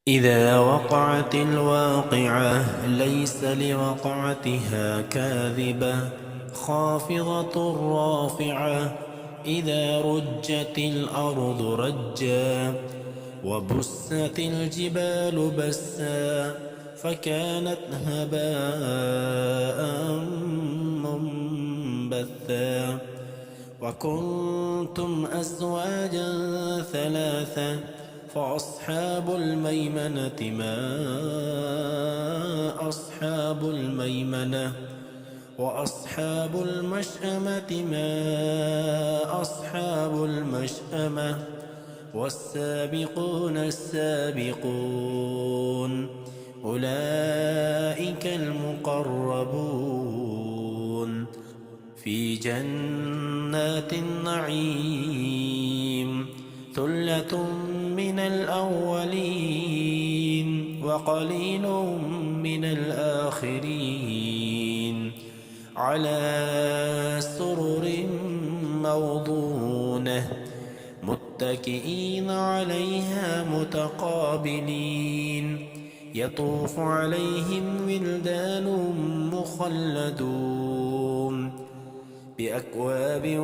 إذا وقعت الواقعة ليس لوقعتها كاذبة خافضة رافعة. إذا رجت الأرض رجا وبست الجبال بسا فكانت هباء منبثا. وكنتم أزواجا ثلاثا فأصحاب الميمنة ما أصحاب الميمنة وأصحاب المشأمة ما أصحاب المشأمة والسابقون السابقون أولئك المقربون في جنات النعيم ثلة من الأولين وقليل من الآخرين على سرر موضونة متكئين عليها متقابلين يطوف عليهم ولدان مخلدون بأكواب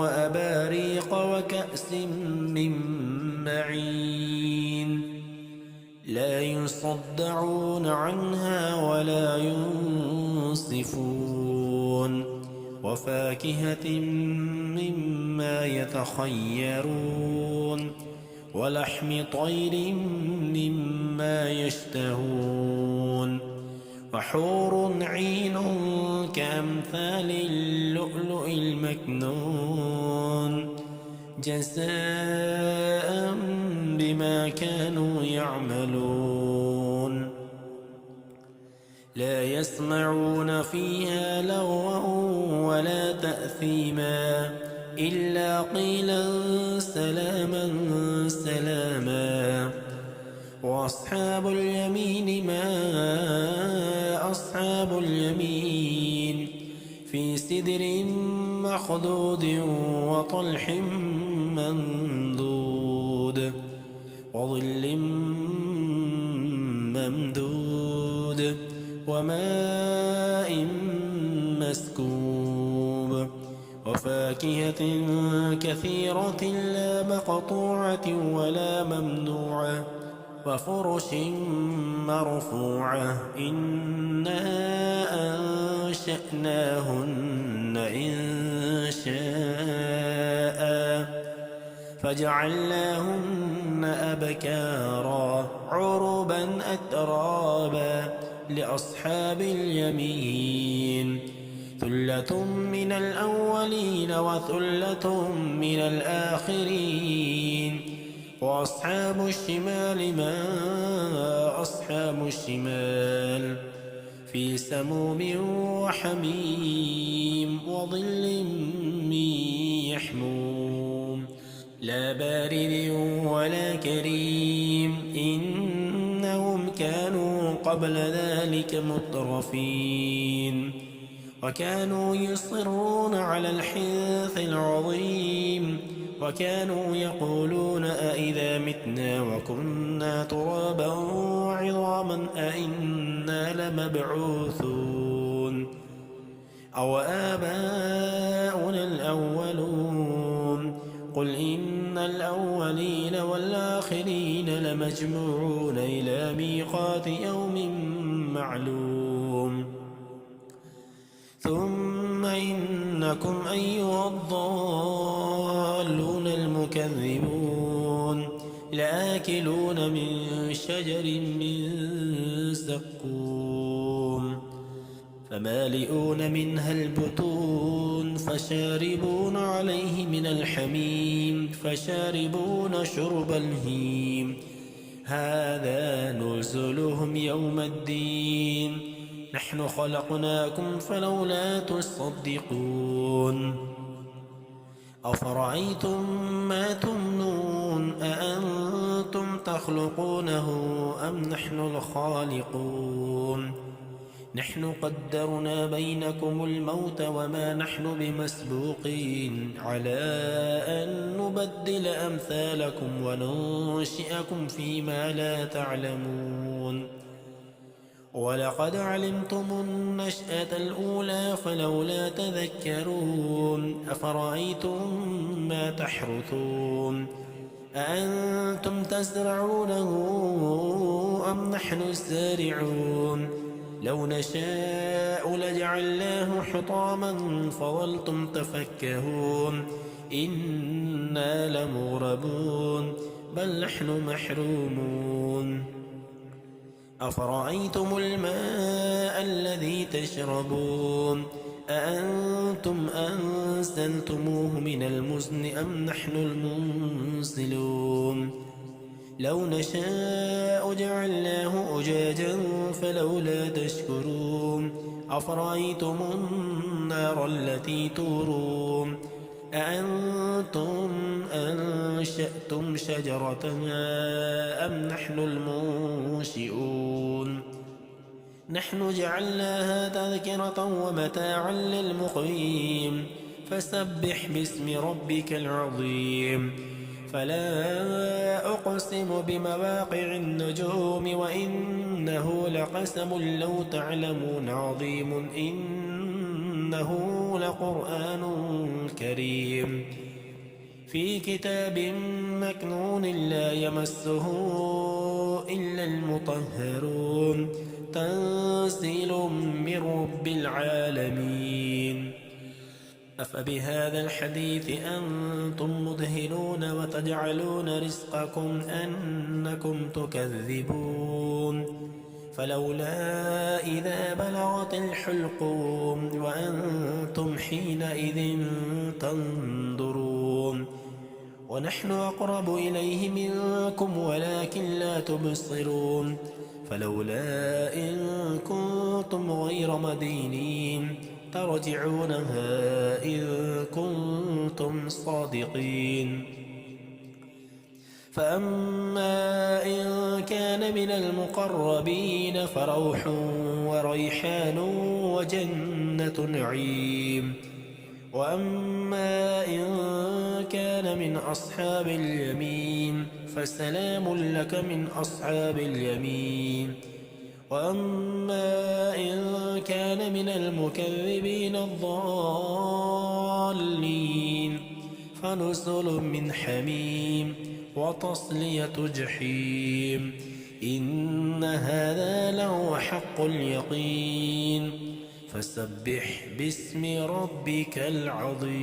وأباريق وكأس من معين لا يصدعون عنها ولا ينصفون وفاكهة مما يتخيرون ولحم طير مما يشتهون وحور عين كأمثال اللؤلؤ المكنون جزاء بما كانوا يعملون لا يسمعون فيها لغوا ولا تأثيما إلا قيلا سلاما سلاما. وأصحاب اليمين ما أصحاب اليمين في سدر مخضود وطلح منضود وظل ممدود وماء مسكوب وفاكهة كثيرة لا مقطوعة ولا ممنوعة وفرش مرفوعة إنا أنشأناهن إنشاء فجعلناهن أبكارا عربا أترابا لأصحاب اليمين ثلة من الأولين وثلة من الآخرين. وأصحاب الشمال ما أصحاب الشمال في سموم وحميم وظل من يحموم لا بارد ولا كريم إنهم كانوا قبل ذلك مترفين وكانوا يصرون على الحنث العظيم وكانوا يقولون أئذا متنا وكنا ترابا وعظاما أئنا لمبعوثون أو آباؤنا الأولون قل إن الأولين والآخرين لمجموعون إلى ميقات يوم معلوم ثم إنكم أيها الضالون المكذبون لآكلون من شجر من زقوم فمالئون منها البطون فشاربون عليه من الحميم فشاربون شرب الهيم هذا نزلهم يوم الدين نحن خلقناكم فلولا تصدقون أفرأيتم ما تمنون أأنتم تخلقونه أم نحن الخالقون نحن قدرنا بينكم الموت وما نحن بمسبوقين على أن نبدل أمثالكم وننشئكم فيما لا تعلمون ولقد علمتم النشأة الأولى فلولا تذكرون أفرأيتم ما تحرثون أأنتم تزرعونه أم نحن الزارعون لو نشاء لجعلناه حطاما فظلتم تفكهون إنا لمغرمون بل نحن محرومون أفرأيتم الماء الذي تشربون أأنتم أنزلتموه من المزن أم نحن المنزلون لو نشاء جعلناه أجاجا فلولا تشكرون أفرأيتم النار التي تورون أأنتم أنشأتم شجرتها أم نحن المنشئون نحن جعلناها تذكرة ومتاعا للمقوين فسبح باسم ربك العظيم فلا أقسم بمواقع النجوم وإنه لقسم لو تعلمون عظيم إنه لقرآن كريم في كتاب مكنون لا يمسه إلا المطهرون تنزيل من رب العالمين أفبهذا الحديث أنتم مدهنون وتجعلون رزقكم أنكم تكذبون فلولا إذا بلغت الحلقوم وأنتم حينئذ تنظرون ونحن أقرب إليه منكم ولكن لا تبصرون فلولا إن كنتم غير مدينين ترجعونها إن كنتم صادقين فأما إن كان من المقربين فروح وريحان وجنة نعيم وأما إن كان من أصحاب اليمين فسلام لك من أصحاب اليمين وأما إن كان من المكذبين الضالين فنزل من حميم وتصلية جحيم إن هذا لهو حق اليقين فسبح باسم ربك العظيم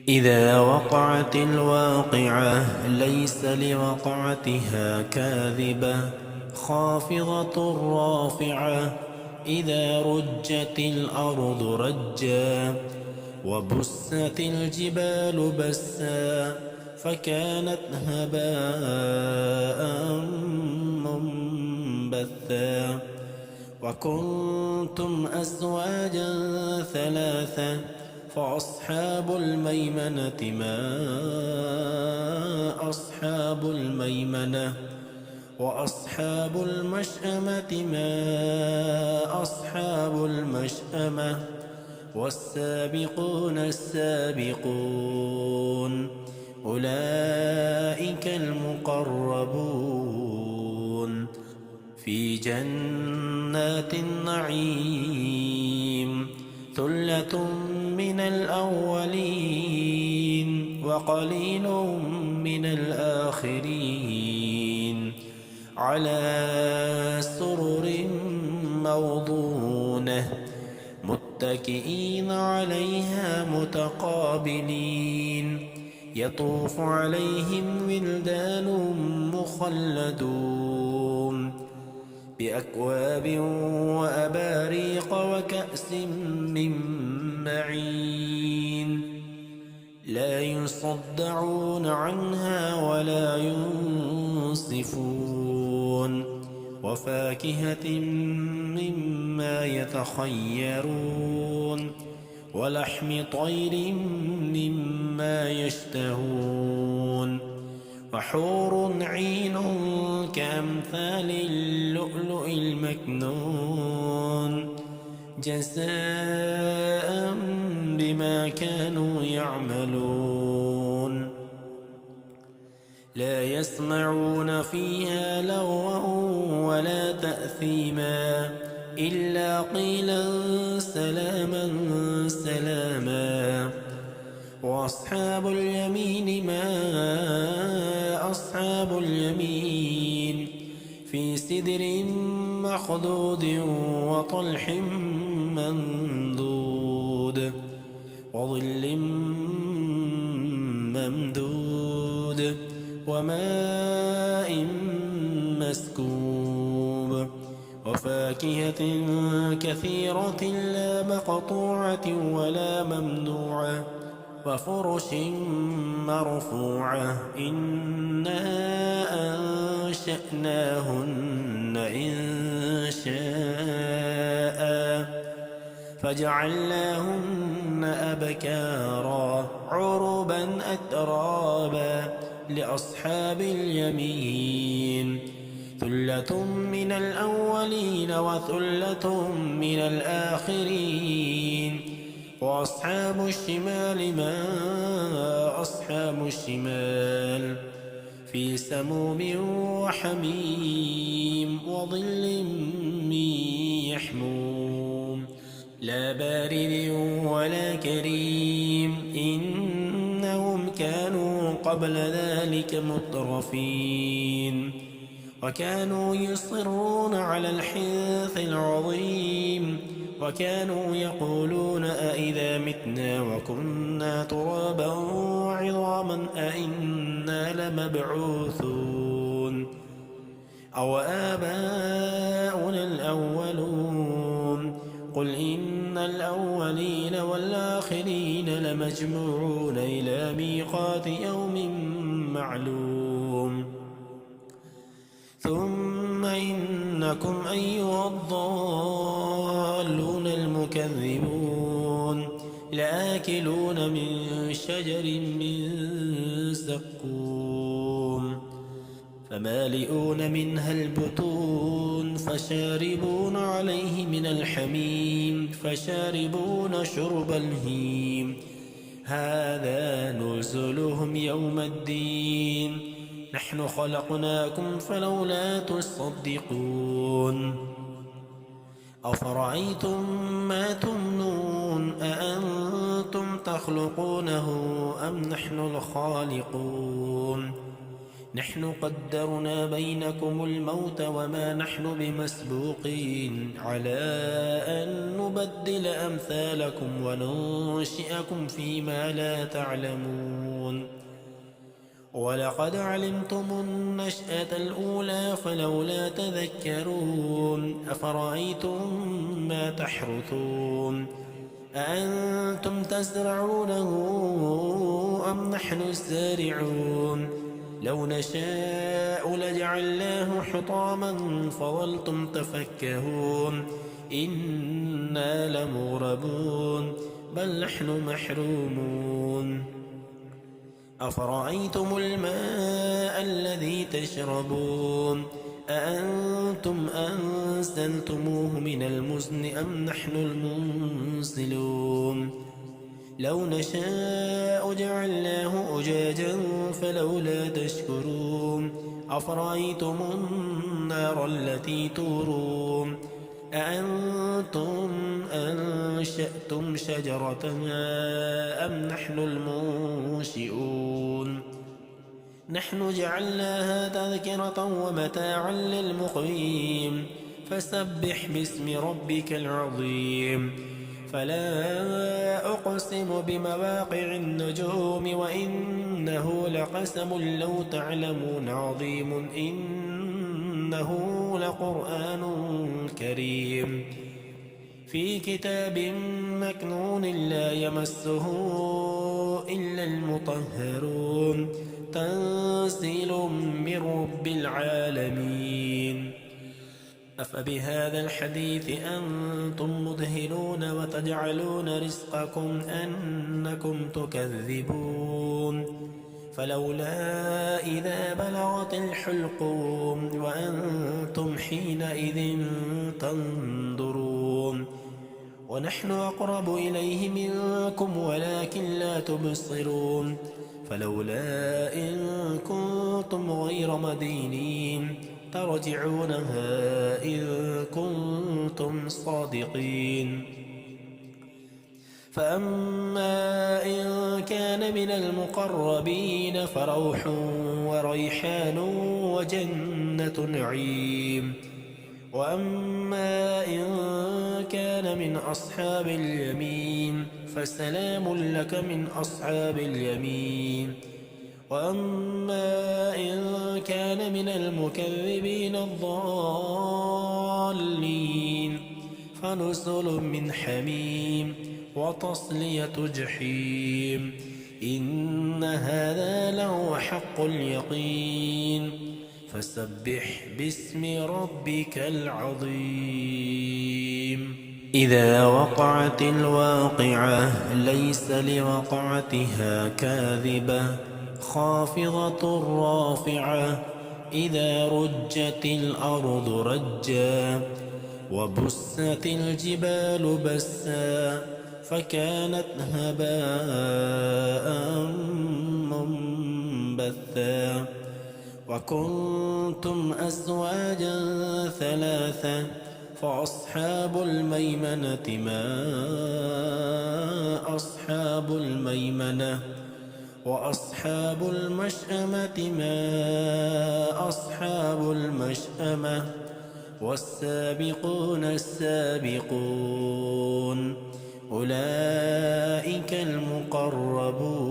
إذا وقعت الواقعة ليس لوقعتها كاذبة خافضة رافعة إذا رجت الأرض رجا وبست الجبال بسا فكانت هباء منبثا وكنتم أزواجا ثلاثا فأصحاب الميمنة ما أصحاب الميمنة وأصحاب المشأمة ما أصحاب المشأمة والسابقون السابقون أولئك المقربون في جنات النعيم ثلة من الأولين وقليل من الآخرين على سرر موضونة متكئين عليها متقابلين يطوف عليهم ولدان مخلدون بأكواب وأباريق وكأس من معين لا يصدعون عنها ولا ينصفون وفاكهة مما يتخيرون ولحم طير مما يشتهون وحور عين كأمثال اللؤلؤ المكنون جزاء بما كانوا يعملون لا يسمعون فيها لغوا ولا تأثيما إلا قيلا سلاما سلاما وأصحاب اليمين ما أصحاب اليمين في سدر مخضود وطلح منضود وظل ممدود وماء مسكوب وفاكهة كثيرة لا مقطوعة ولا ممنوعة وفرش مرفوعة إنا أنشأناهن إنشاء فجعلناهن أبكارا عربا أترابا لأصحاب اليمين ثلة من الأولين وثلة من الآخرين وأصحاب الشمال ما أصحاب الشمال في سموم وحميم وظل من يحموم لا بارد ولا كريم إنهم كانوا قبل ذلك مترفين وكانوا يصرون على الحنث العظيم وكانوا يقولون أئذا متنا وكنا ترابا وعظاما أئنا لمبعوثون أو آباؤنا الأولون قل إن الأولين والآخرين لمجموعون إلى ميقات يوم معلوم ثم إنكم أيها الضالون المكذبون لآكلون من شجر من زقوم فمالئون منها البطون فشاربون عليه من الحميم فشاربون شرب الهيم هذا نزلهم يوم الدين نحن خلقناكم فلولا تصدقون أفرأيتم ما تمنون أأنتم تخلقونه أم نحن الخالقون نحن قدرنا بينكم الموت وما نحن بمسبوقين على أن نبدل أمثالكم وننشئكم فيما لا تعلمون ولقد علمتم النشأة الأولى فلولا تذكرون أفرأيتم ما تحرثون أأنتم تزرعونه أم نحن الزارعون لو نشاء لجعلناه حطاما فظلتم تفكهون إنا لمغرمون بل نحن محرومون أفرأيتم الماء الذي تشربون أأنتم أنزلتموه من المزن أم نحن المنزلون لو نشاء جعلناه أجاجا فلولا تشكرون أفرأيتم النار التي تورون أأنتم أنشأتم شجرتها أم نحن المنشئون نحن جعلناها تذكرة ومتاعا للمقوين فسبح باسم ربك العظيم فلا أقسم بمواقع النجوم وإنه لقسم لو تعلمون عظيم إنه لقرآن كريم في كتاب مكنون لا يمسه إلا المطهرون تنزيل من رب العالمين أفبهذا الحديث أنتم مدهنون وتجعلون رزقكم أنكم تكذبون فلولا إذا بلغت الحلقوم وأنتم حينئذ تنظرون ونحن أقرب إليه منكم ولكن لا تبصرون فلولا إن كنتم غير مدينين ترجعونها إن كنتم صادقين فأما إن كان من المقربين فروح وريحان وجنة نعيم وأما إن كان من أصحاب اليمين فسلام لك من أصحاب اليمين وأما إن كان من المكذبين الضالين فنزل من حميم وتصلية جحيم إن هذا لهو حق اليقين فسبح باسم ربك العظيم إذا وقعت الواقعة ليس لوقعتها كاذبة خافضة رافعة إذا رجت الأرض رجا وبست الجبال بسا فكانت هباء منبثا وكنتم أزواجا ثلاثا فأصحاب الميمنة ما أصحاب الميمنة وأصحاب المشأمة ما أصحاب المشأمة والسابقون السابقون أولئك المقربون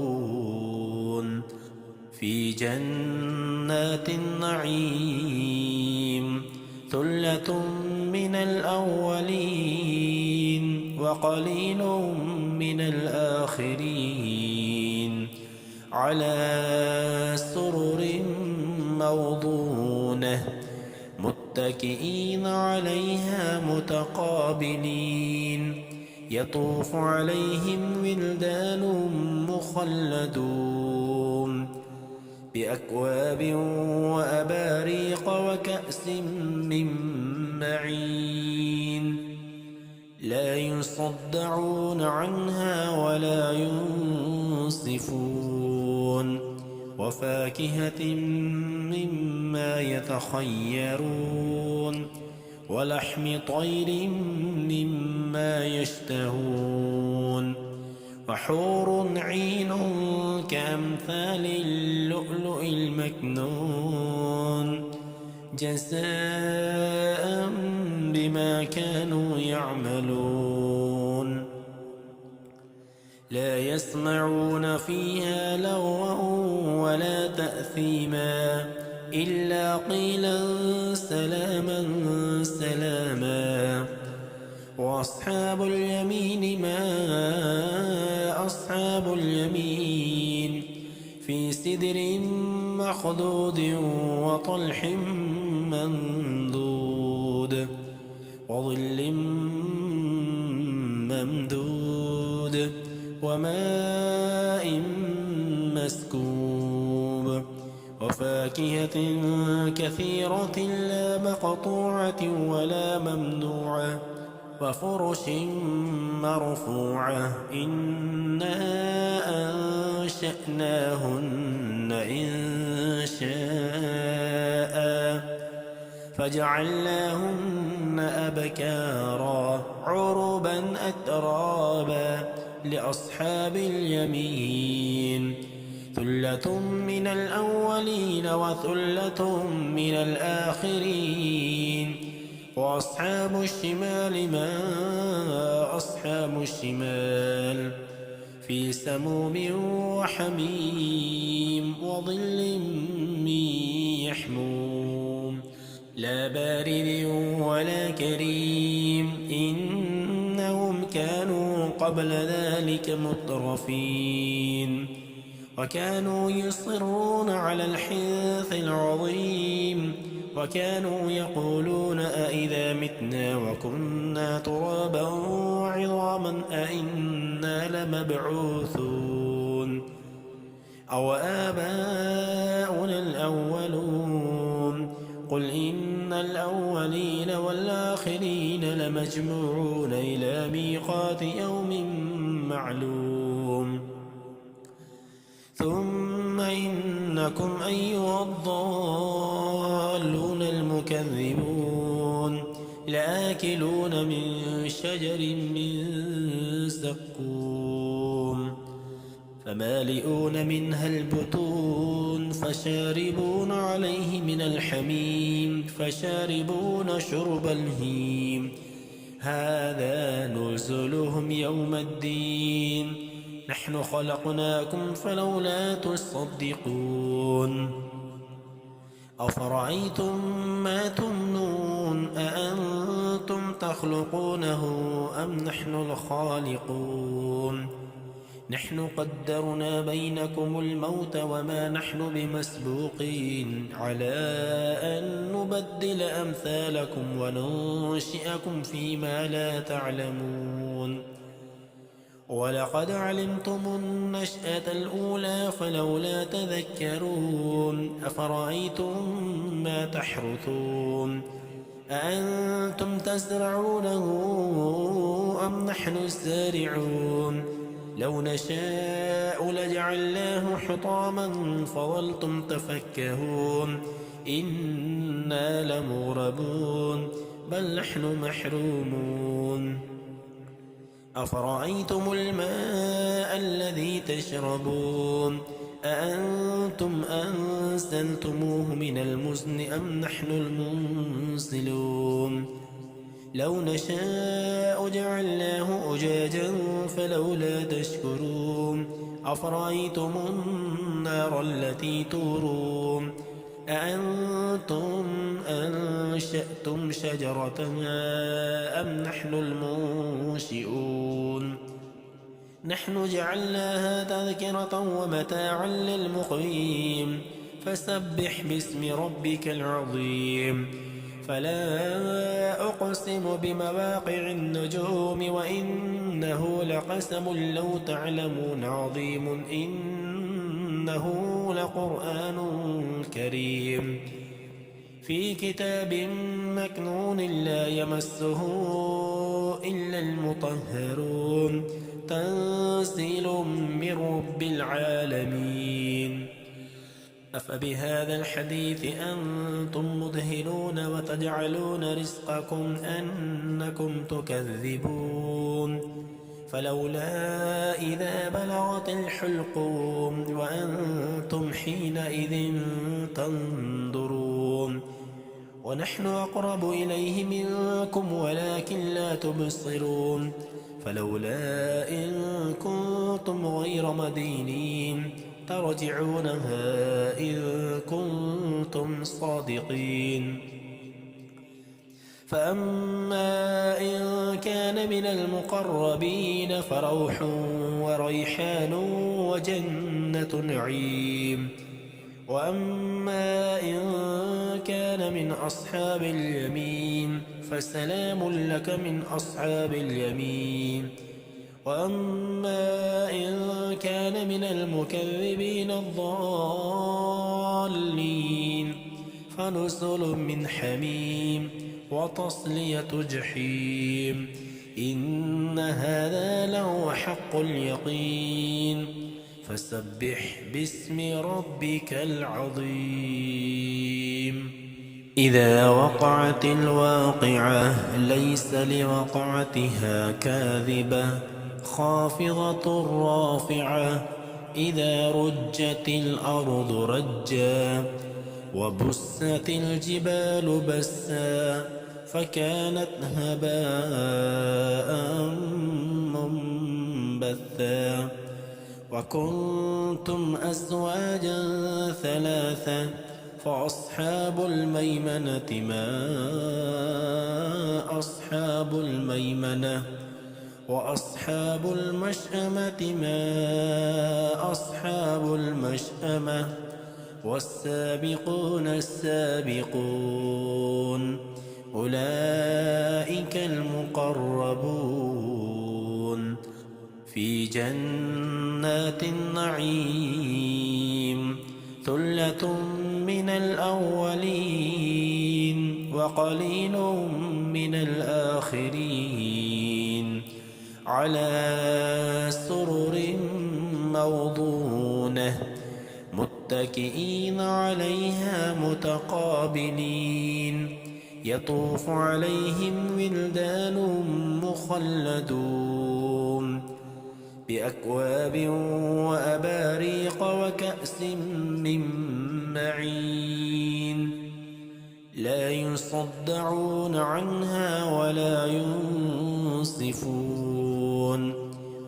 في جنات النعيم ثلة من الأولين وقليل من الآخرين على سرر موضونة متكئين عليها متقابلين يطوف عليهم ولدان مخلدون بأكواب وأباريق وكأس من معين لا يصدعون عنها ولا ينصفون وفاكهة مما يتخيرون ولحم طير مما يشتهون وحور عين كأمثال اللؤلؤ المكنون جزاء بما كانوا يعملون لا يسمعون فيها لغوا ولا تأثيما إلا قيلا سلاما سلاما وأصحاب اليمين ما أصحاب اليمين في سدر مخضود وطلح منضود وظل ممدود وماء مسكوب وفاكهة كثيرة لا مقطوعة ولا ممنوعة وفرش مرفوعة إنا أنشأناهن إنشاء فجعلناهن أبكارا عربا أترابا لأصحاب اليمين ثلة من الأولين وثلة من الآخرين وأصحاب الشمال ما أصحاب الشمال في سموم وحميم وظل من يحموم لا بارد ولا كريم إنهم كانوا قبل ذلك مترفين وكانوا يصرون على الحنث العظيم وكانوا يقولون أئذا متنا وكنا ترابا وعظاما أئنا لمبعوثون أو آباؤنا الأولون قل إن الأولين والآخرين لمجموعون إلى ميقات يوم معلوم ثم إنكم أيها الضالون المكذبون لآكلون من شجر من زقوم فمالئون منها البطون فشاربون عليه من الحميم فشاربون شرب الهيم هذا نزلهم يوم الدين نحن خلقناكم فلولا تصدقون أفرأيتم ما تمنون أأنتم تخلقونه أم نحن الخالقون نحن قدرنا بينكم الموت وما نحن بمسبوقين على أن نبدل أمثالكم وننشئكم فيما لا تعلمون ولقد علمتم النشأة الأولى فلولا تذكرون أفرأيتم ما تحرثون أأنتم تزرعونه أم نحن الزارعون لو نشاء لجعلناه حطاما فظلتم تفكهون إنا لمغرمون بل نحن محرومون أفرأيتم الماء الذي تشربون أأنتم أنزلتموه من المزن أم نحن المنزلون لو نشاء جعلناه أجاجا فلولا تشكرون أفرأيتم النار التي تورون أأنتم أنشأتم شجرتها أم نحن المنشئون نحن جعلناها تذكرة ومتاعا للمقوين فسبح باسم ربك العظيم فلا أقسم بمواقع النجوم وإنه لقسم لو تعلمون عظيم إنه لقرآن كريم في كتاب مكنون لا يمسه إلا المطهرون تنزيل من رب العالمين أفبهذا الحديث أنتم مدهنون وتجعلون رزقكم أنكم تكذبون فلولا إذا بلغت الحلقوم وأنتم حينئذ تنظرون ونحن أقرب إليه منكم ولكن لا تبصرون فلولا إن كنتم غير مدينين ترجعونها إن كنتم صادقين فأما إن كان من المقربين فروح وريحان وجنة نعيم وأما إن كان من أصحاب اليمين فسلام لك من أصحاب اليمين وأما إن كان من المكذبين الضالين فنزل من حميم وتصلية جحيم إن هذا لهو حق اليقين فسبح باسم ربك العظيم إذا وقعت الواقعة ليس لوقعتها كاذبة خافضة رافعة إذا رجت الأرض رجا وبست الجبال بسا فكانت هباء منبثا وكنتم أزواجا ثلاثا فأصحاب الميمنة ما أصحاب الميمنة وأصحاب المشأمة ما أصحاب المشأمة والسابقون السابقون أولئك المقربون في جنات النعيم ثلة من الأولين وقليل من الآخرين على سرر موضونة متكئين عليها متقابلين يطوف عليهم ولدان مخلدون بأكواب وأباريق وكأس من معين لا يصدعون عنها ولا ينصفون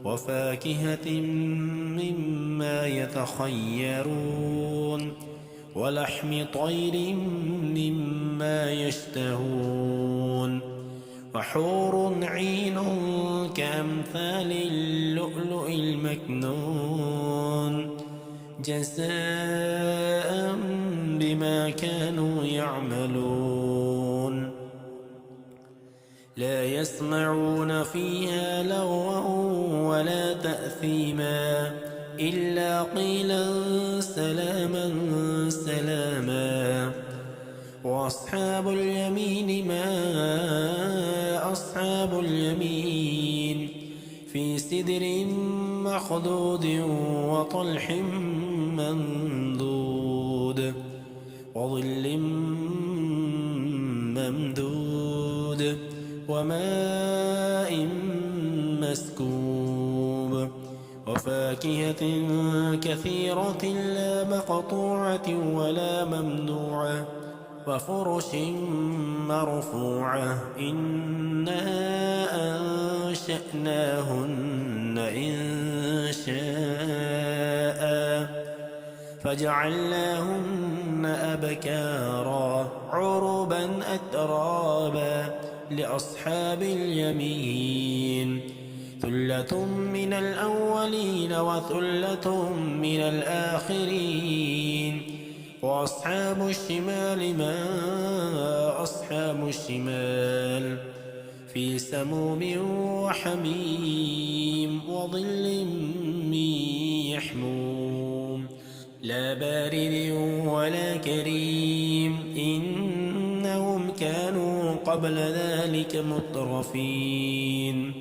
وفاكهة مما يتخيرون ولحم طير مما يشتهون وحور عين كأمثال اللؤلؤ المكنون جزاء بما كانوا يعملون لا يسمعون فيها لغوا ولا تأثيما إلا قيلا سلاما سلاما وأصحاب اليمين ما أصحاب اليمين في سدر مخضود وطلح منضود وظل ممدود وماء مسكوب وفاكهة كثيرة لا مقطوعة ولا ممنوعة وفرش مرفوعة إنا أنشأناهن إنشاء فجعلناهن أبكارا عربا أترابا لأصحاب اليمين ثلة من الأولين وثلة من الآخرين وأصحاب الشمال ما أصحاب الشمال في سموم وحميم وظل من يحموم لا بارد ولا كريم إنهم كانوا قبل ذلك مترفين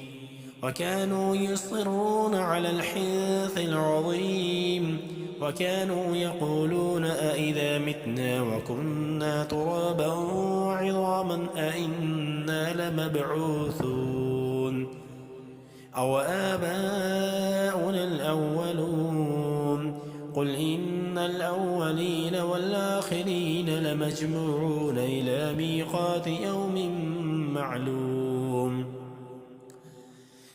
وكانوا يصرون على الحنث العظيم وكانوا يقولون أئذا متنا وكنا ترابا وعظاما أئنا لمبعوثون أو آباؤنا الأولون قل إن الأولين والآخرين لمجموعون إلى ميقات يوم معلوم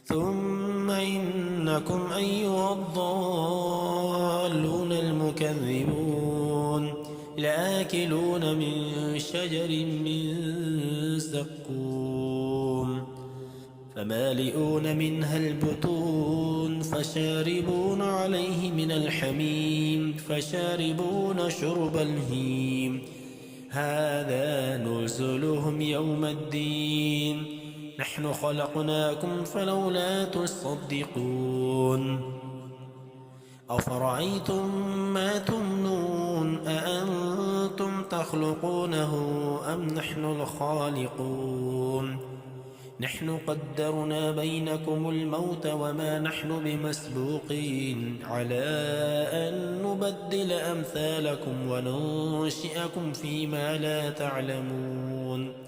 ثم إنكم أيها الضالون المكذبون لآكلون من شجر من زقوم فمالئون منها البطون فشاربون عليه من الحميم فشاربون شرب الهيم هذا نزلهم يوم الدين نحن خلقناكم فلولا تصدقون أفرأيتم ما تمنون أأنتم تخلقونه أم نحن الخالقون نحن قدرنا بينكم الموت وما نحن بمسبوقين على أن نبدل أمثالكم وننشئكم فيما لا تعلمون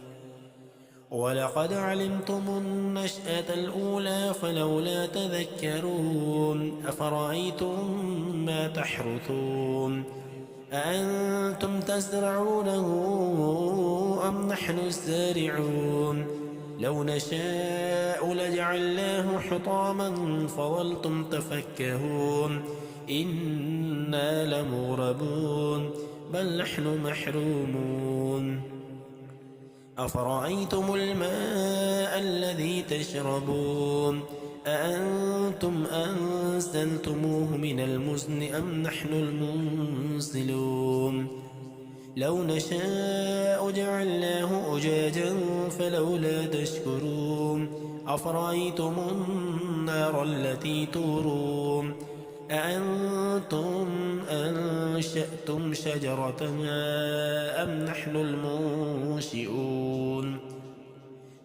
ولقد علمتم النشأة الأولى فلولا تذكرون أفرأيتم ما تحرثون أأنتم تزرعونه أم نحن الزارعون لو نشاء لجعلناه حطاما فظلتم تفكهون إنا لمغرمون بل نحن محرومون أفرأيتم الماء الذي تشربون أأنتم أنزلتموه من المزن أم نحن المنزلون لو نشاء جعلناه أجاجا فلولا تشكرون أفرأيتم النار التي تورون أأنتم أنشأتم شجرتها أم نحن المنشئون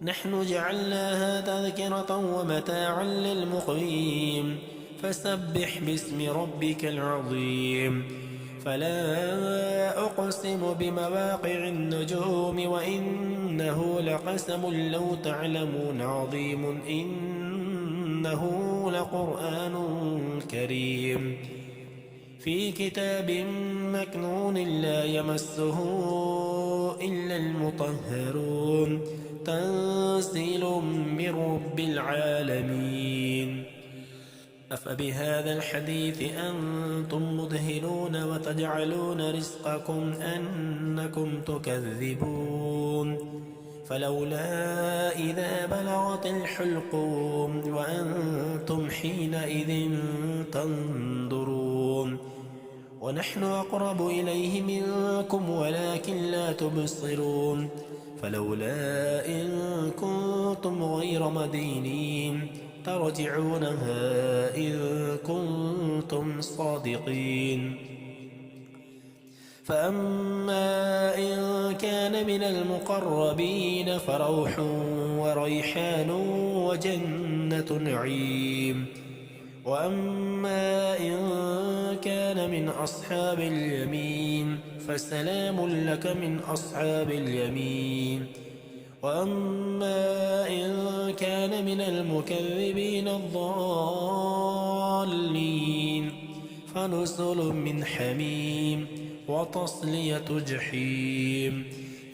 نحن جعلناها تذكرة ومتاعا للمقوين فسبح باسم ربك العظيم فلا أقسم بمواقع النجوم وإنه لقسم لو تعلمون عظيم إنه لقرآن كريم في كتاب مكنون لا يمسه إلا المطهرون تنزيل من رب العالمين أفبهذا الحديث أنتم مدهنون وتجعلون رزقكم أنكم تكذبون فلولا إذا بلغت الحلقوم وأنتم حينئذ تنظرون ونحن أقرب إليه منكم ولكن لا تبصرون فلولا إن كنتم غير مدينين ترجعونها إن كنتم صادقين فأما إن كان من المقربين فروح وريحان وجنة نعيم وأما إن كان من أصحاب اليمين فسلام لك من أصحاب اليمين وأما إن كان من المكذبين الضالين فنزل من حميم وتصلية جحيم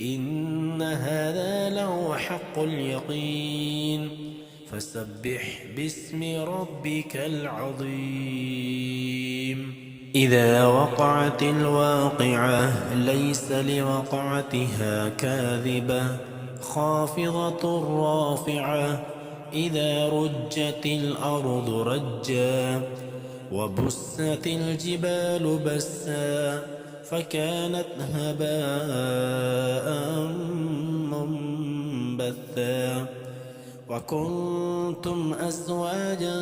إن هذا لهو حق اليقين فسبح باسم ربك العظيم إذا وقعت الواقعة ليس لوقعتها كاذبة خافضة رافعة إذا رجت الأرض رجا وبست الجبال بسا فكانت هباء منبثا وكنتم أزواجا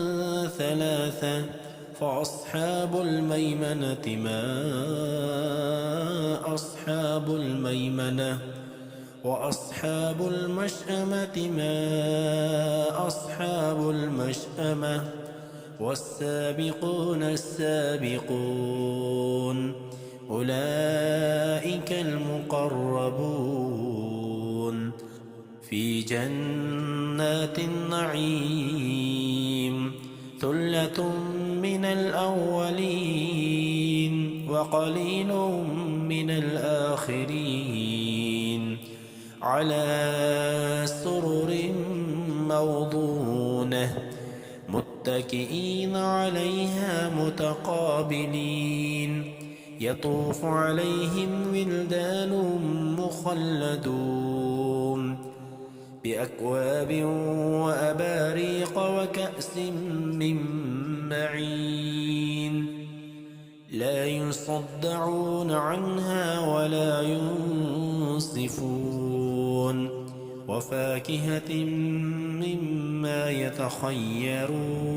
ثلاثة فأصحاب الميمنة ما أصحاب الميمنة وأصحاب المشأمة ما أصحاب المشأمة والسابقون السابقون أولئك المقربون في جنات النعيم ثلة من الأولين وقليل من الآخرين على سرر موضونة متكئين عليها متقابلين يطوف عليهم ولدان مخلدون بأكواب وأباريق وكأس من معين لا يصدعون عنها ولا ينصفون وفاكهة مما يتخيرون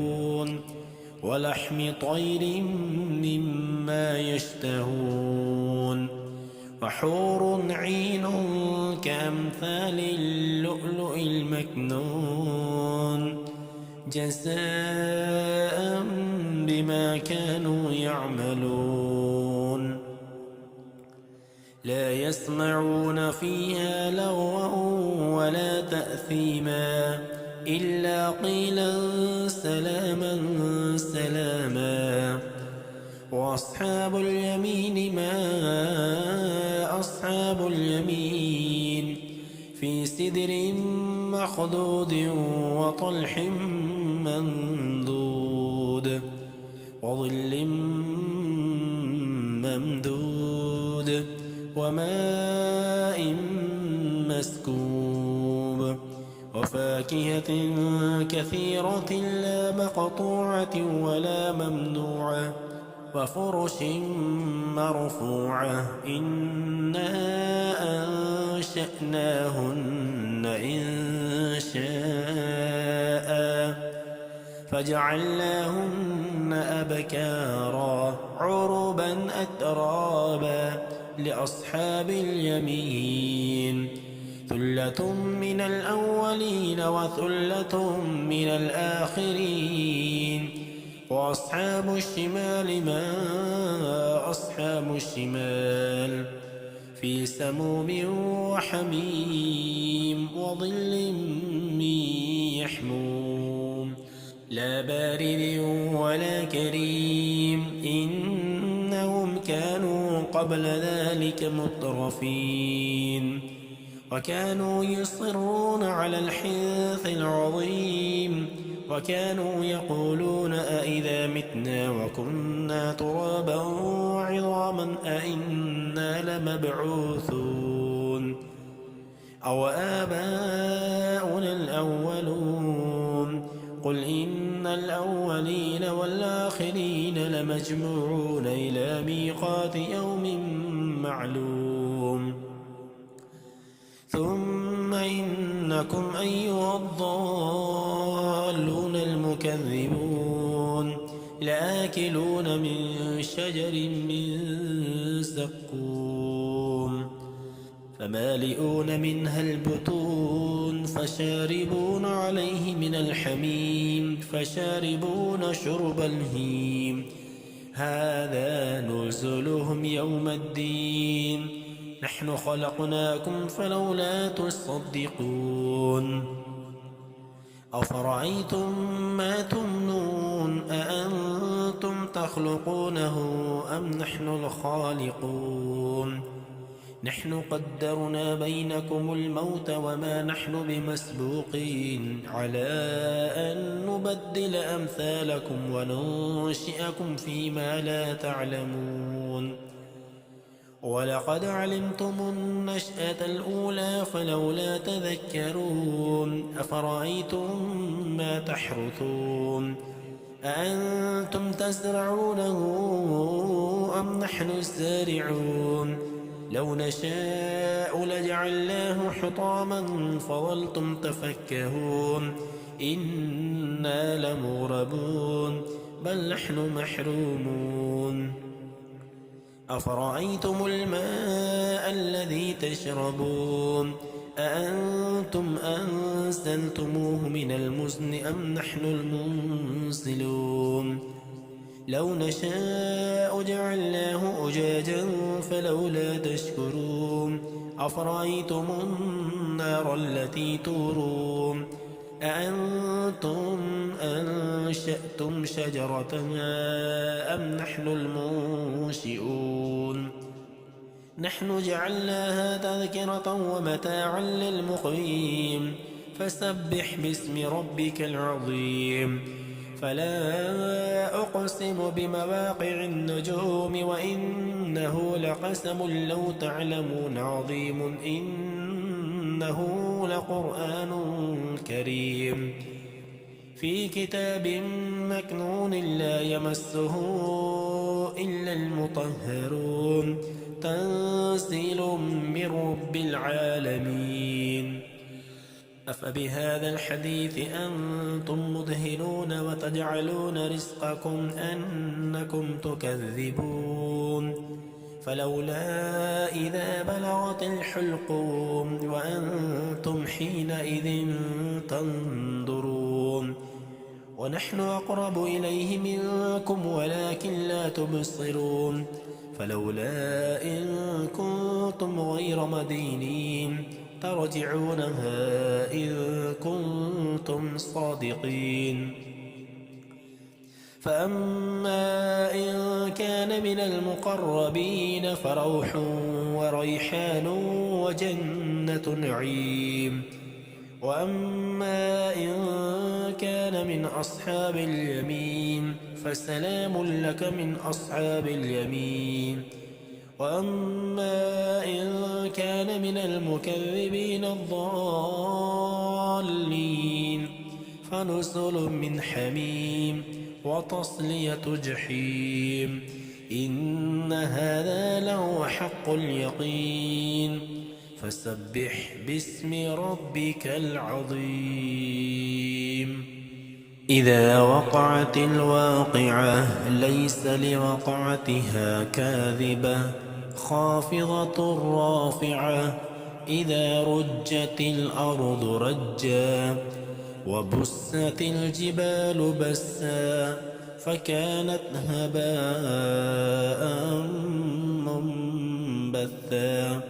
ولحم طير مما يشتهون وحور عين كأمثال اللؤلؤ المكنون جزاء بما كانوا يعملون لا يسمعون فيها لغوا ولا تأثيما إلا قيلا سلاما سلاما وأصحاب اليمين ما أصحاب اليمين في سدر مخضود وطلح منضود وظل ممدود وماء مسكوب وفاكهة كثيرة لا مقطوعة ولا ممنوعة وفرش مرفوعة إنا أنشأناهن إن شاء فجعلناهن أبكارا عربا أترابا لأصحاب اليمين ثلة من الأولين وثلة من الآخرين وأصحاب الشمال ما أصحاب الشمال في سموم وحميم وظل من يحموم لا بارد ولا كريم إنهم كانوا قبل ذلك مترفين وكانوا يصرون على الحنث العظيم وكانوا يقولون أئذا متنا وكنا ترابا وعظاما أئنا لمبعوثون أو آباؤنا الأولون قل إن الأولين والآخرين لمجموعون إلى ميقات يوم معلوم ثم إنكم أيها الضالون المكذبون لآكلون من شجر من زقوم فمالئون منها البطون فشاربون عليه من الحميم فشاربون شرب الهيم هذا نزلهم يوم الدين نحن خلقناكم فلولا تصدقون أفرأيتم ما تمنون أأنتم تخلقونه أم نحن الخالقون نحن قدرنا بينكم الموت وما نحن بمسبوقين على أن نبدل أمثالكم وننشئكم فيما لا تعلمون ولقد علمتم النشأة الأولى فلولا تذكرون أفرأيتم ما تحرثون أأنتم تزرعونه أم نحن الزارعون لو نشاء لجعلناه حطاما فظلتم تفكهون إنا لمغرمون بل نحن محرومون أفرأيتم الماء الذي تشربون أأنتم أنزلتموه من المزن أم نحن المنزلون لو نشاء جعلناه أجاجا فلولا تشكرون أفرأيتم النار التي تورون أأنتم أنشأتم شجرتها أم نحن المنشئون نحن جعلناها تذكرة ومتاعا للمقوين فسبح باسم ربك العظيم فلا أقسم بمواقع النجوم وإنه لقسم لو تعلمون عظيم إنه لقرآن كريم في كتاب مكنون لا يمسه إلا المطهرون تنزيل من رب العالمين أفبهذا الحديث أنتم مدهنون وتجعلون رزقكم أنكم تكذبون فلولا إذا بلغت الحلقوم وأنتم حينئذ تنظرون ونحن أقرب إليه منكم ولكن لا تبصرون فلولا إن كنتم غير مدينين ترجعونها إن كنتم صادقين فأما إن كان من المقربين فروح وريحان وجنة نعيم وأما إن كان من أصحاب اليمين فسلام لك من أصحاب اليمين وأما إن كان من المكذبين الضالين فنزل من حميم وتصلية جحيم إن هذا لهو حق اليقين فسبح باسم ربك العظيم إذا وقعت الواقعة ليس لوقعتها كاذبة خافضة رافعة إذا رجت الأرض رجا وبست الجبال بسا فكانت هباء منبثا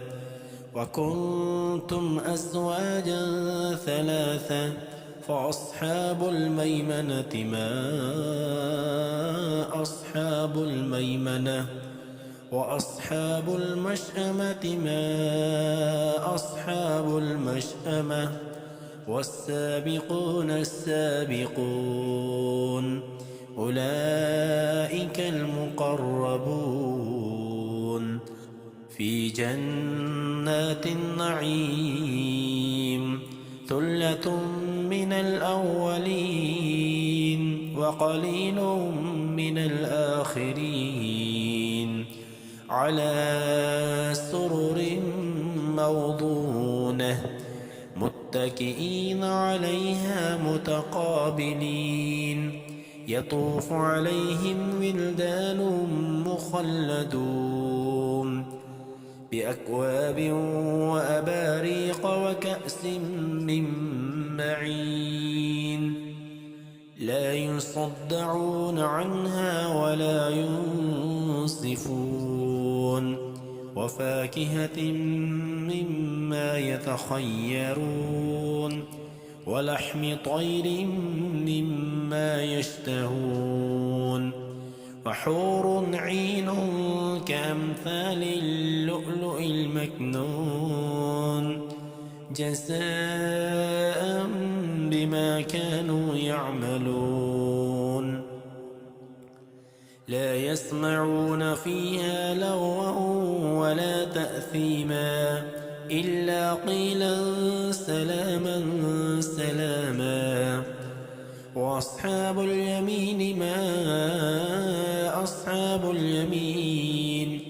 وكنتم أزواجا ثلاثة فأصحاب الميمنة ما أصحاب الميمنة وأصحاب المشأمة ما أصحاب المشأمة والسابقون السابقون أولئك المقربون في جنات النعيم ثلة من الأولين وقليل من الآخرين على سرر موضونة متكئين عليها متقابلين يطوف عليهم ولدان مخلدون بأكواب وأباريق وكأس من معين لا يصدعون عنها ولا ينصفون وفاكهة مما يتخيرون ولحم طير مما يشتهون وحور عين كأمثال اللؤلؤ المكنون جزاء بما كانوا يعملون لا يسمعون فيها لغوا ولا تأثيما إلا قيلا سلاما سلاما وأصحاب اليمين ما أصحاب اليمين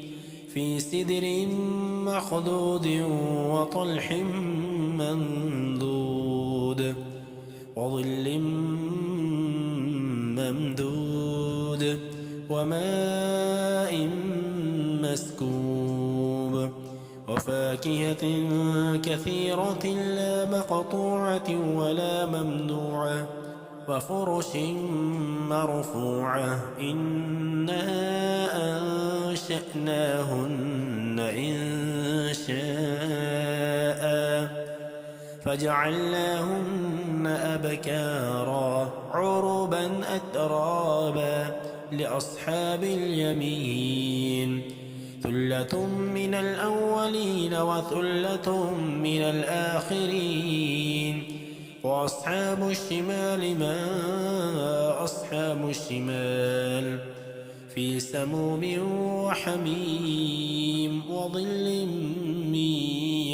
في سدر مخضود وطلح منضود وظل ممدود وماء مسكوب وفاكهة كثيرة لا مقطوعة ولا ممنوعة وفرش مرفوعة إنا أنشأناهن إنشاء فجعلناهن أبكارا عربا أترابا لأصحاب اليمين ثلة من الأولين وثلة من الآخرين وأصحاب الشمال ما أصحاب الشمال في سموم وحميم وظل من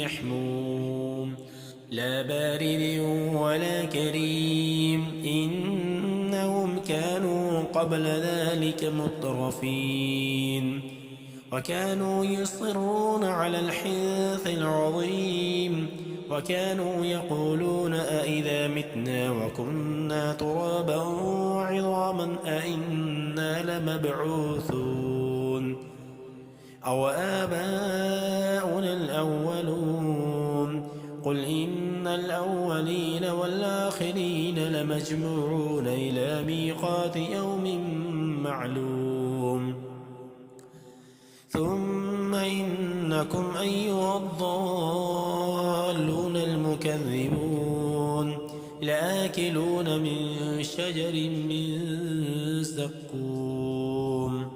يحموم لا بارد ولا كريم إنهم كانوا قبل ذلك مترفين وكانوا يصرون على الحنث العظيم وكانوا يقولون أئذا متنا وكنا ترابا وعظاما أئنا لمبعوثون أو آباؤنا الأولون قل إن الأولين والآخرين لمجموعون إلى ميقات يوم معلوم ثم إنكم أيها الضالون المكذبون لآكلون من شجر من زقوم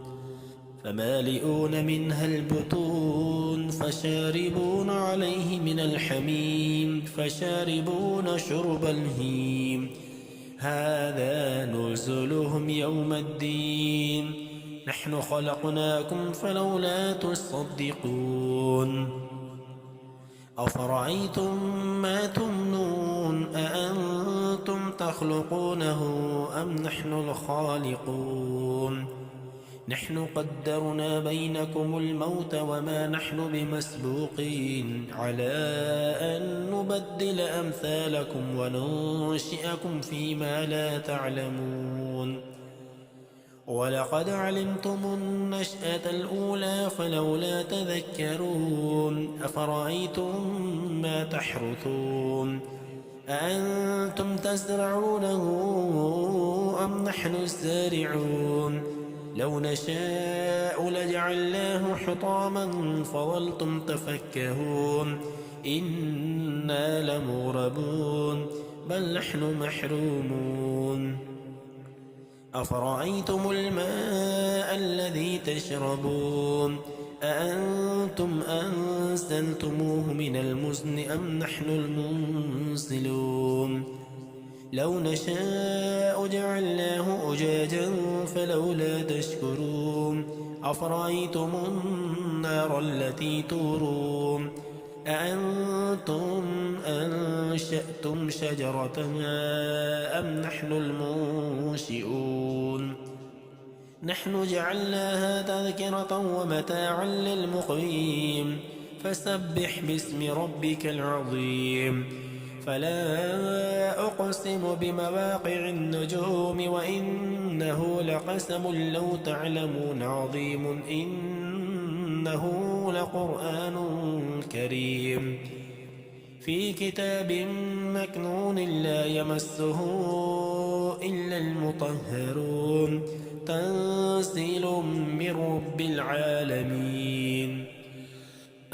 فمالئون منها البطون فشاربون عليه من الحميم فشاربون شرب الهيم هذا نزلهم يوم الدين نحن خلقناكم فلولا تصدقون أفرأيتم ما تمنون أأنتم تخلقونه أم نحن الخالقون نحن قدرنا بينكم الموت وما نحن بمسبوقين على أن نبدل أمثالكم وننشئكم فيما لا تعلمون ولقد علمتم النشأة الأولى فلولا تذكرون أفرأيتم ما تحرثون أأنتم تزرعونه أم نحن الزارعون لو نشاء لجعلناه حطاما فظلتم تفكهون إنا لمغرمون بل نحن محرومون أفرأيتم الماء الذي تشربون أأنتم أنزلتموه من المزن أم نحن المنزلون لو نشاء جعلناه أجاجا فلولا تشكرون أفرأيتم النار التي تورون أأنتم أنشأتم شجرتها أم نحن المنشئون نحن جعلناها تذكرة ومتاعا للمقوين فسبح باسم ربك العظيم فلا أقسم بمواقع النجوم وإنه لقسم لو تعلمون عظيم إنه لقرآن كريم في كتاب مكنون لا يمسه إلا المطهرون تنزيل من رب العالمين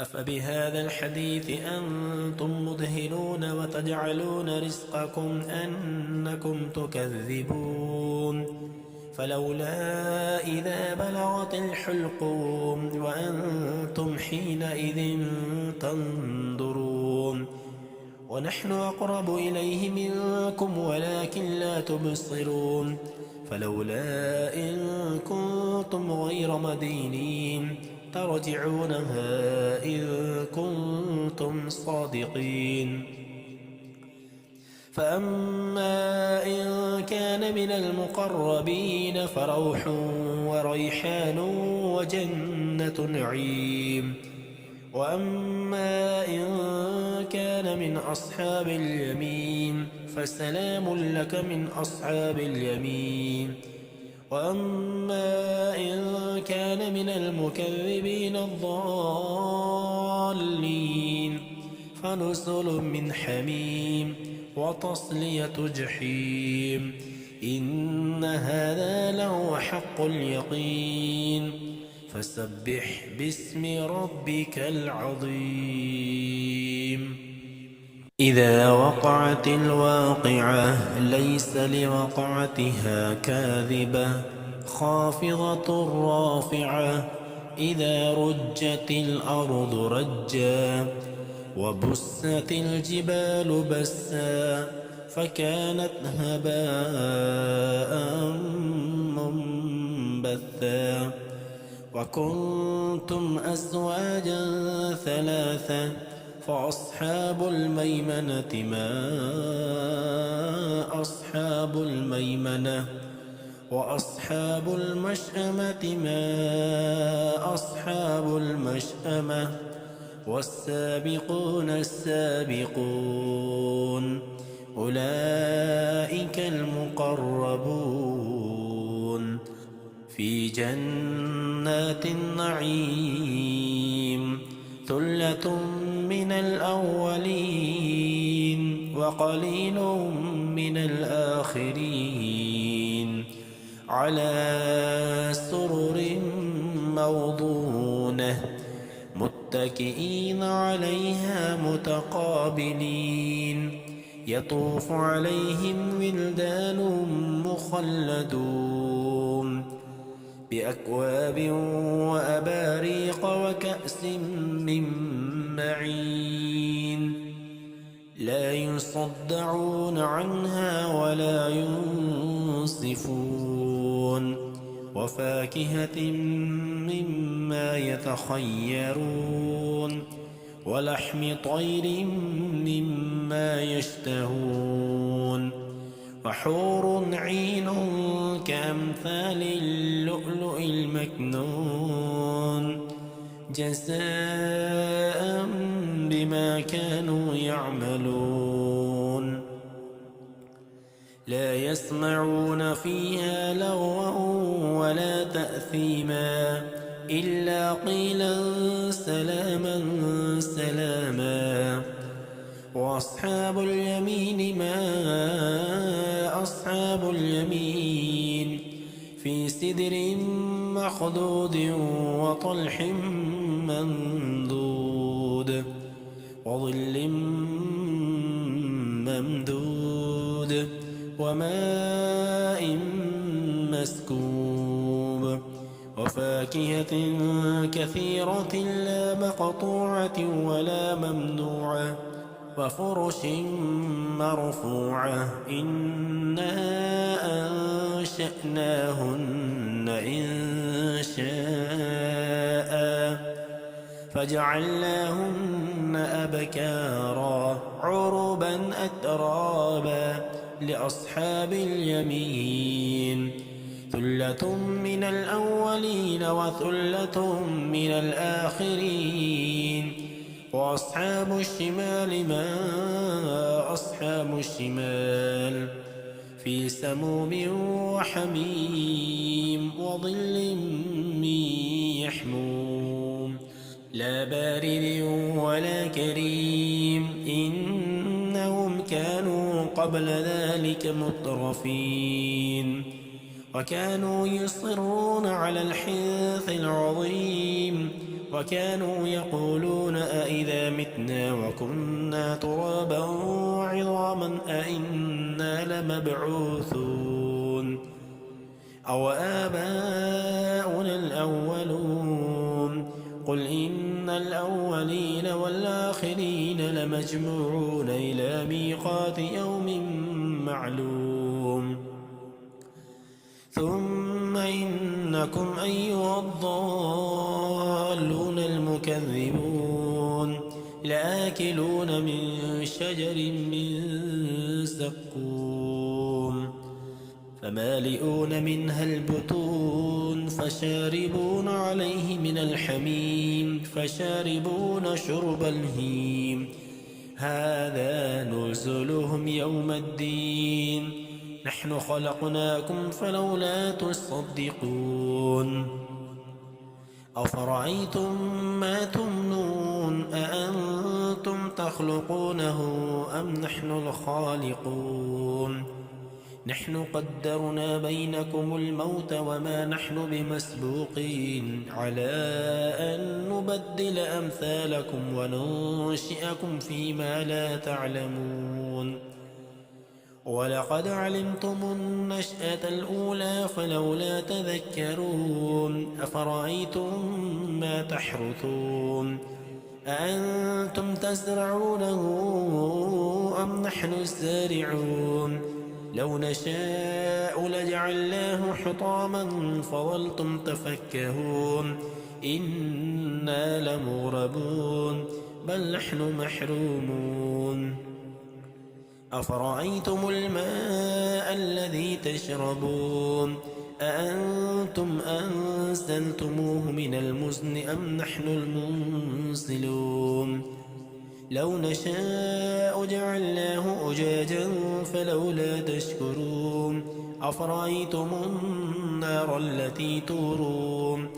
أفبهذا الحديث أنتم مدهنون وتجعلون رزقكم أنكم تكذبون فلولا إذا بلغت الحلقوم وأنتم حينئذ تنظرون ونحن أقرب إليه منكم ولكن لا تبصرون فلولا إن كنتم غير مدينين ترجعونها إن كنتم صادقين فأما إن كان من المقربين فروح وريحان وجنة نعيم وأما إن كان من أصحاب اليمين فسلام لك من أصحاب اليمين وأما إن كان من المكذبين الضالين فنزل من حميم وتصلية جحيم إن هذا لهو حق اليقين فسبح باسم ربك العظيم إذا وقعت الواقعة ليس لوقعتها كاذبة خافضة رافعة إذا رجت الأرض رجا وبست الجبال بسا فكانت هباء منبثا وكنتم أزواجا ثلاثا فأصحاب الميمنة ما أصحاب الميمنة وأصحاب المشأمة ما أصحاب المشأمة والسابقون السابقون أولئك المقربون في جنات النعيم ثلة من الأولين وقليل من الآخرين على سرر موضونة متكئين عليها متقابلين يطوف عليهم ولدان مخلدون بأكواب وأباريق وكأس من معين لا يصدعون عنها ولا ينصفون وفاكهة مما يتخيرون ولحم طير مما يشتهون وحور عين كأمثال اللؤلؤ المكنون جزاء بما كانوا يعملون لا يسمعون فيها لغوا ولا تأثيما إلا قيلا سلاما سلاما وأصحاب اليمين ما أصحاب اليمين في سدر مخضود وطلح منضود وظل ممدود وماء مسكوب وفاكهة كثيرة لا مقطوعة ولا ممنوعة وفرش مرفوعة إنا أنشأناهن إنشاء فجعلناهن أبكارا عربا أترابا لأصحاب اليمين ثلة من الأولين وثلة من الآخرين وأصحاب الشمال ما أصحاب الشمال في سموم وحميم وظل من يحموم لا بارد ولا كريم إنهم كانوا قبل ذلك مترفين وكانوا يصرون على الحنث العظيم وكانوا يقولون أئذا متنا وكنا ترابا وعظاما أئنا لمبعوثون أو آباؤنا الأولون قل إن الأولين والآخرين لمجموعون إلى ميقات يوم معلوم ثم إنكم أيها الضالون المكذبون لآكلون من شجر من زقوم فمالئون منها البطون فشاربون عليه من الحميم فشاربون شرب الهيم هذا نزلهم يوم الدين نحن خلقناكم فلولا تصدقون أفرأيتم ما تمنون أأنتم تخلقونه أم نحن الخالقون نحن قدرنا بينكم الموت وما نحن بمسبوقين على أن نبدل أمثالكم وننشئكم فيما لا تعلمون ولقد علمتم النشأة الأولى فلولا تذكرون أفرأيتم ما تحرثون أأنتم تزرعونه أم نحن الزارعون لو نشاء لجعلناه حطاما فظلتم تفكهون إنا لمغرمون بل نحن محرومون أفرأيتم الماء الذي تشربون أأنتم أنزلتموه من المزن أم نحن المنزلون لو نشاء جعلناه أجاجا فلولا تشكرون أفرأيتم النار التي تورون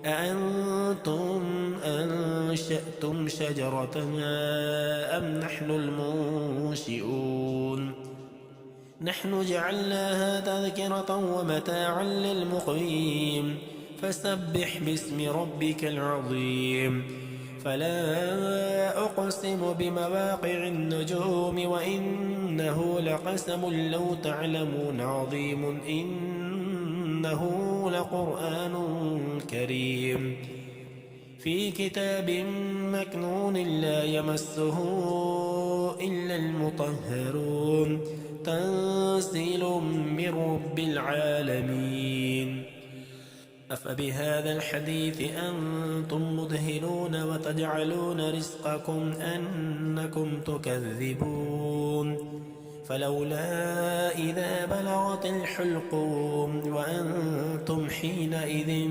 أأنتم أنشأتم شجرتها أم نحن المنشئون نحن جعلناها تذكرة ومتاعا للمقوين فسبح باسم ربك العظيم فلا أقسم بمواقع النجوم وإنه لقسم لو تعلمون عظيم إنه لقرآن كريم في كتاب مكنون لا يمسه إلا المطهرون تنزيل من رب العالمين أفبهذا الحديث أنتم مدهنون وتجعلون رزقكم أنكم تكذبون فلولا إذا بلغت الحلقوم وأنتم حينئذ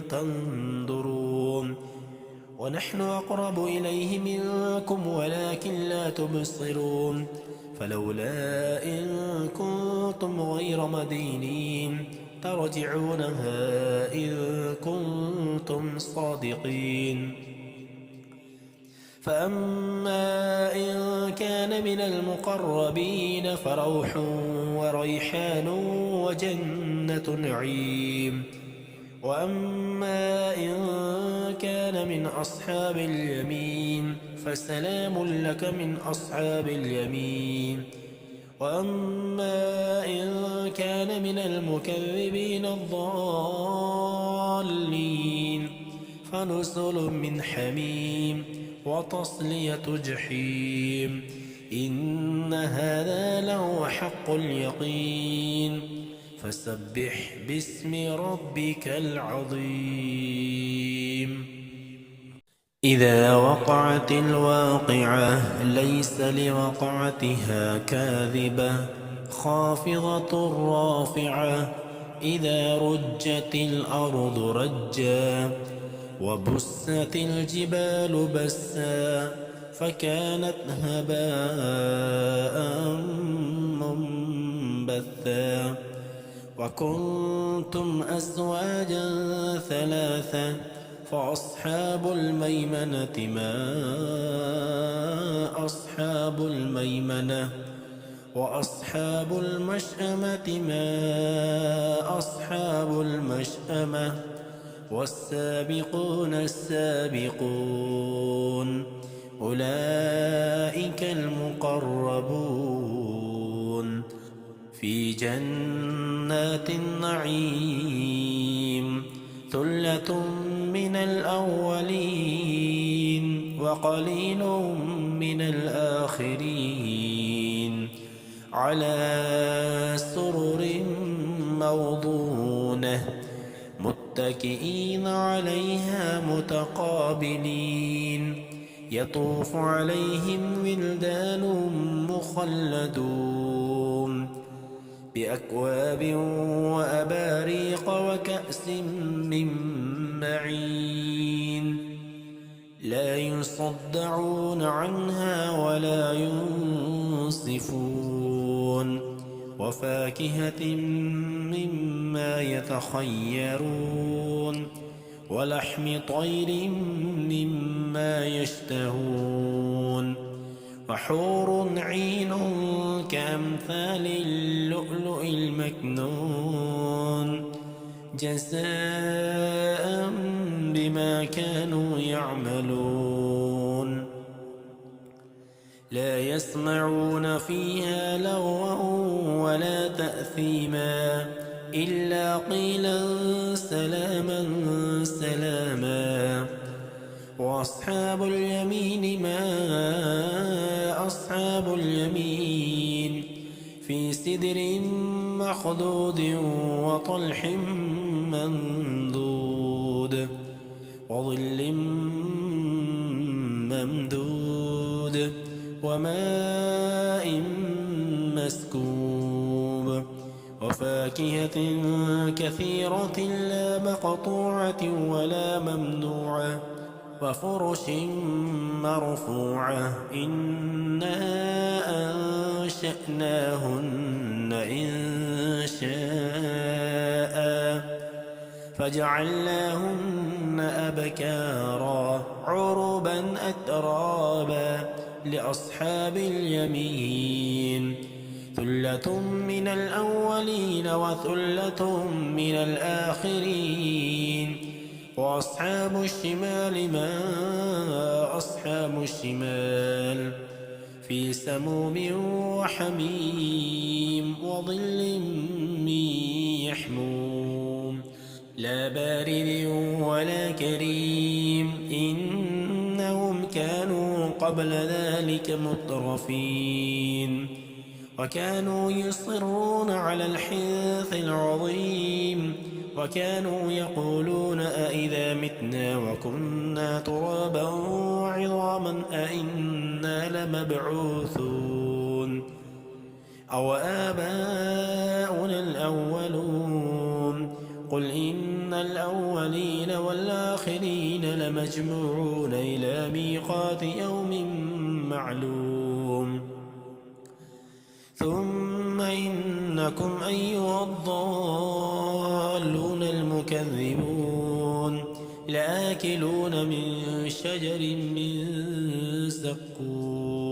تنظرون ونحن أقرب إليه منكم ولكن لا تبصرون فلولا إن كنتم غير مدينين ترجعونها إن كنتم صادقين فأما إن كان من المقربين فروح وريحان وجنة نعيم وأما إن كان من أصحاب اليمين فسلام لك من أصحاب اليمين وأما إن كان من المكذبين الضالين فنزل من حميم وتصلية جحيم إن هذا لهو حق اليقين فسبح باسم ربك العظيم إذا وقعت الواقعة ليس لوقعتها كاذبة خافضة رافعة إذا رجت الأرض رجا وبست الجبال بسا فكانت هباء منبثا وكنتم أزواجا ثلاثا فأصحاب الميمنة ما أصحاب الميمنة وأصحاب المشأمة ما أصحاب المشأمة والسابقون السابقون أولئك المقربون في جنات النعيم ثلة من الأولين وقليل من الآخرين على سرر موضونة متكئين عليها متقابلين يطوف عليهم ولدان مخلدون بأكواب وأباريق وكأس من معين لا يصدعون عنها ولا ينصفون وفاكهة مما يتخيرون ولحم طير مما يشتهون وحور عين كأمثال اللؤلؤ المكنون جزاء بما كانوا يعملون لا يسمعون فيها لغوا ولا تأثيما إلا قيلا سلاما سلاما وأصحاب اليمين ما أصحاب اليمين في سدر مخضود وطلح منضود وظل ممدود وماء مسكوب وفاكهة كثيرة لا مقطوعة ولا ممنوعة وفرش مرفوعة إنا أنشأناهن إنشاء فجعلناهن أبكارا عربا أترابا لأصحاب اليمين ثلة من الأولين وثلة من الآخرين وأصحاب الشمال ما أصحاب الشمال في سموم وحميم وظل من يحموم لا بارد ولا كريم إنهم كانوا قبل ذلك مترفين وكانوا يصرون على الحنث العظيم وكانوا يقولون أئذا متنا وكنا ترابا وعظاما أئنا لمبعوثون أو آباؤنا الأولون قل إن إن الأولين والآخرين لمجموعون إلى ميقات يوم معلوم ثم إنكم أيها الضالون المكذبون لآكلون من شجر من زقوم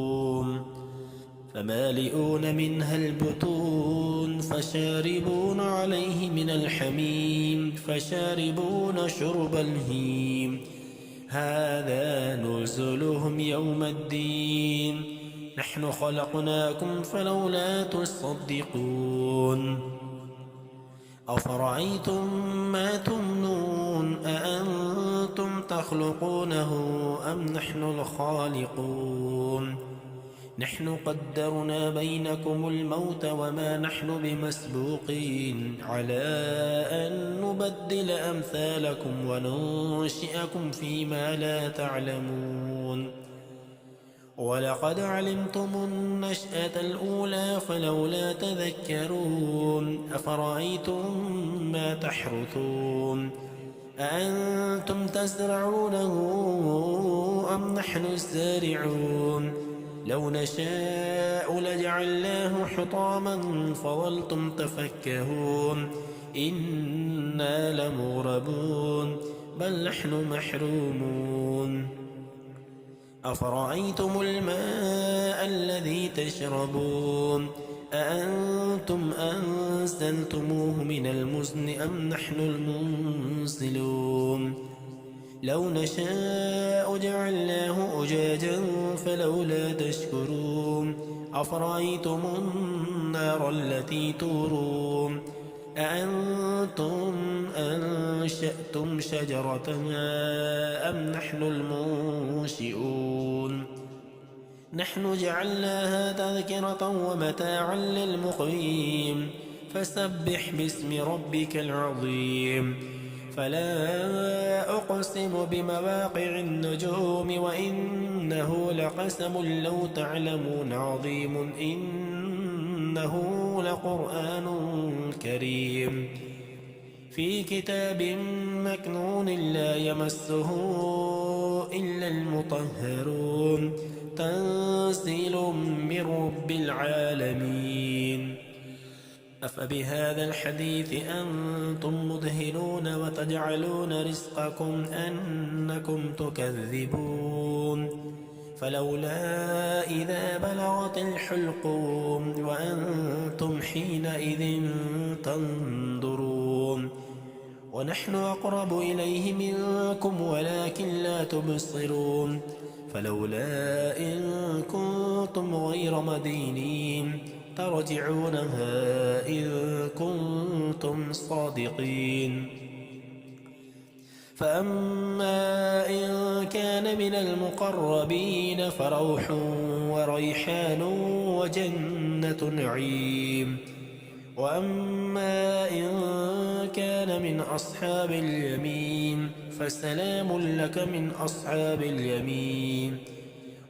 فمالئون منها البطون فشاربون عليه من الحميم فشاربون شرب الهيم هذا نزلهم يوم الدين نحن خلقناكم فلولا تصدقون أفرأيتم ما تمنون أأنتم تخلقونه أم نحن الخالقون نحن قدرنا بينكم الموت وما نحن بمسبوقين على أن نبدل أمثالكم وننشئكم فيما لا تعلمون ولقد علمتم النشأة الأولى فلولا تذكرون أفرأيتم ما تحرثون أأنتم تزرعونه أم نحن الزارعون لو نشاء لجعلناه حطاما فظلتم تفكهون إنا لمغرمون بل نحن محرومون أفرأيتم الماء الذي تشربون أأنتم أنزلتموه من المزن أم نحن المنزلون لو نشاء جعلناه أجاجا فلولا تشكرون أفرأيتم النار التي تورون أأنتم أنشأتم شجرتها أم نحن المنشئون نحن جعلناها تذكرة ومتاعا للمقوين فسبح باسم ربك العظيم فلا أقسم بمواقع النجوم وإنه لقسم لو تعلمون عظيم إنه لقرآن كريم في كتاب مكنون لا يمسه إلا المطهرون تنزيل من رب العالمين أفبهذا الحديث أنتم مدهنون وتجعلون رزقكم أنكم تكذبون فلولا إذا بلغت الحلقوم وأنتم حينئذ تنظرون ونحن أقرب إليه منكم ولكن لا تبصرون فلولا إن كنتم غير مدينين ترجعونها إن كنتم صادقين فأما إن كان من المقربين فروح وريحان وجنة نعيم وأما إن كان من أصحاب اليمين فسلام لك من أصحاب اليمين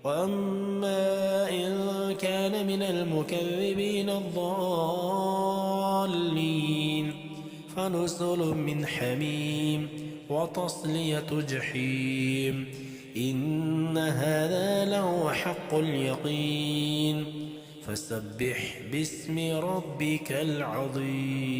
وأما إن كان من المكذبين الضالين فنزل من حميم وتصلية جحيم إن هذا لهو حق اليقين فسبح باسم ربك العظيم.